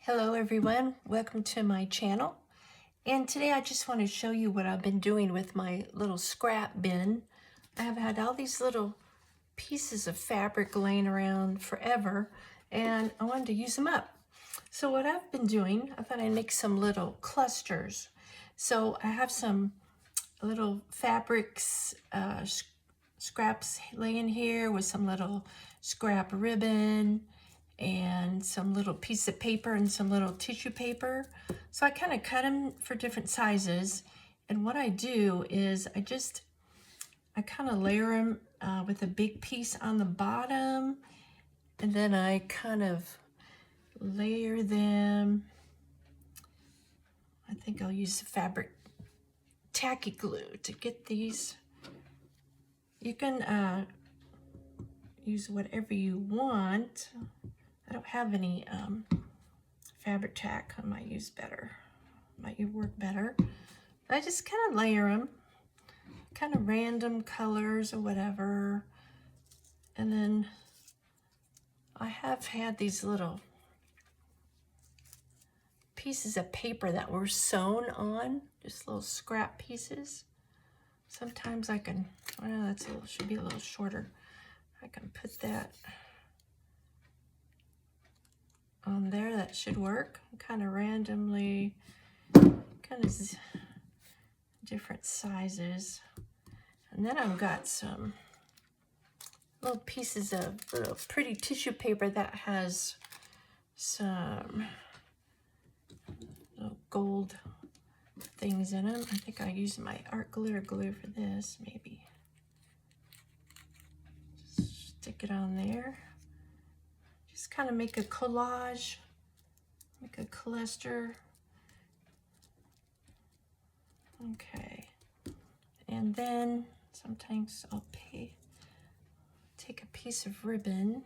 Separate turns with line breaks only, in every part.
Hello everyone, welcome to my channel. And today I just want to show you what I've been doing with my little scrap bin. I have had all these little pieces of fabric laying around forever and I wanted to use them up. So what I've been doing, I thought I'd make some little clusters. So I have some little fabrics, scraps laying here with some little scrap ribbon and some little piece of paper and some little tissue paper. So I kind of cut them for different sizes. And what I do is I kind of layer them with a big piece on the bottom. And then I kind of layer them. I think I'll use fabric tacky glue to get these. You can use whatever you want. I don't have any fabric tack. I might use better. Might work better. I just kind of layer them, kind of random colors or whatever. And then I have had these little pieces of paper that were sewn on, just little scrap pieces. Sometimes I can, well, that's should be a little shorter. I can put that on there. That should work. Kind of randomly, kind of different sizes. And then I've got some little pieces of little pretty tissue paper that has some little gold things in them. I think I'll use my art glitter glue for this, maybe. Just stick it on there. Just kind of make a collage, make a cluster. Okay. And then sometimes I'll take a piece of ribbon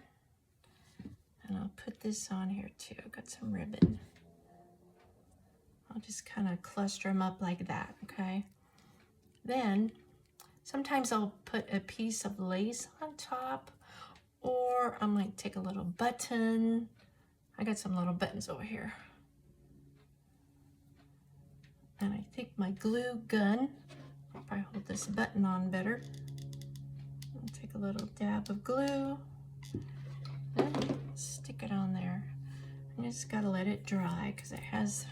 and I'll put this on here too. I've got some ribbon. I'll just kind of cluster them up like that, okay? Then sometimes I'll put a piece of lace on top, or I might take a little button. I got some little buttons over here. And I think my glue gun, I'll probably hold this button on better. I'll take a little dab of glue and stick it on there. I just gotta let it dry because it has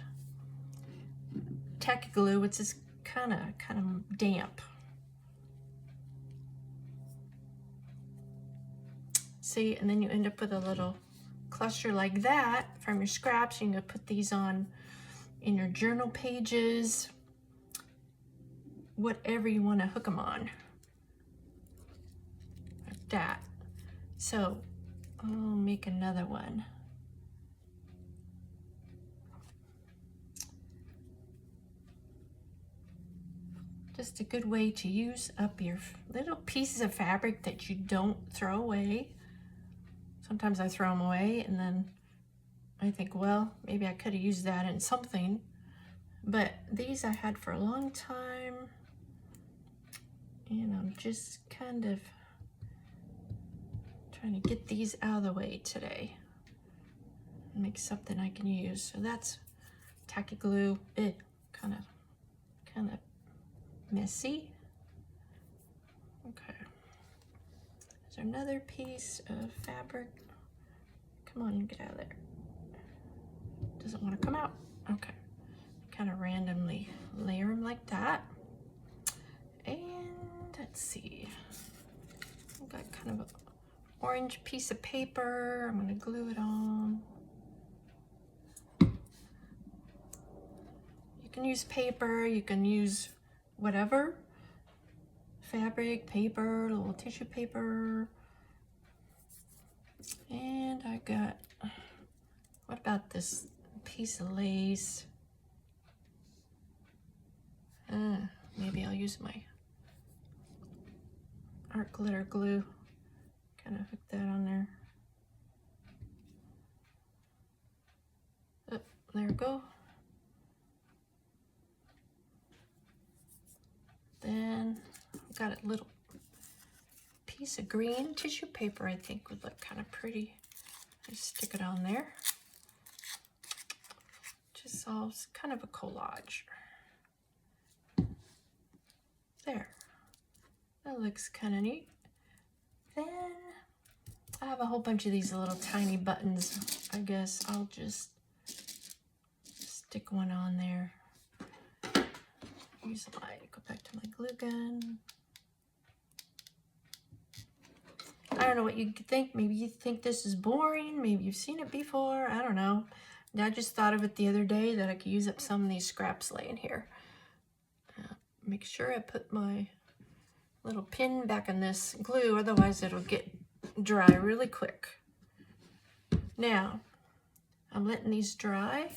tacky glue, which is kind of damp. See, and then you end up with a little cluster like that from your scraps. You can put these on in your journal pages, whatever you want to hook them on, like that. So I'll make another one. Just a good way to use up your little pieces of fabric that you don't throw away. Sometimes I throw them away and then I think, well, maybe I could have used that in something. But these I had for a long time. And I'm just kind of trying to get these out of the way today. Make something I can use. So that's tacky glue. It kind of messy. Okay. Is there another piece of fabric? Come on, get out of there. Doesn't want to come out. Okay. Kind of randomly layer them like that. And let's see. I've got kind of an orange piece of paper. I'm going to glue it on. You can use paper. You can use whatever. Fabric, paper, little tissue paper. And I got, what about this piece of lace? Maybe I'll use my art glitter glue. Kind of hook that on there. Oh, there we go. Then I've got a little piece of green tissue paper I think would look kind of pretty. Just stick it on there. it's all kind of a collage. There. That looks kind of neat. Then I have a whole bunch of these little tiny buttons. I guess I'll just stick one on there. Use go back to my glue gun. I don't know what you think. Maybe you think this is boring. Maybe you've seen it before. I don't know. I just thought of it the other day that I could use up some of these scraps laying here. Make sure I put my little pin back in this glue, otherwise it'll get dry really quick. Now, I'm letting these dry.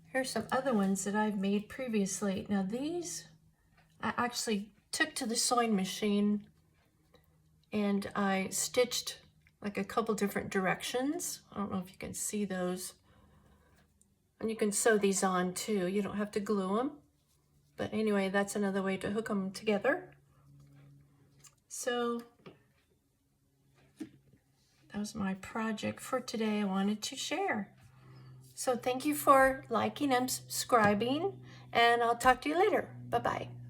Here's some other ones that I've made previously. Now these, I actually took to the sewing machine and I stitched like a couple different directions. I don't know if you can see those. And you can sew these on too. You don't have to glue them. But anyway, that's another way to hook them together. So that was my project for today I wanted to share. So thank you for liking and subscribing, and I'll talk to you later. Bye-bye.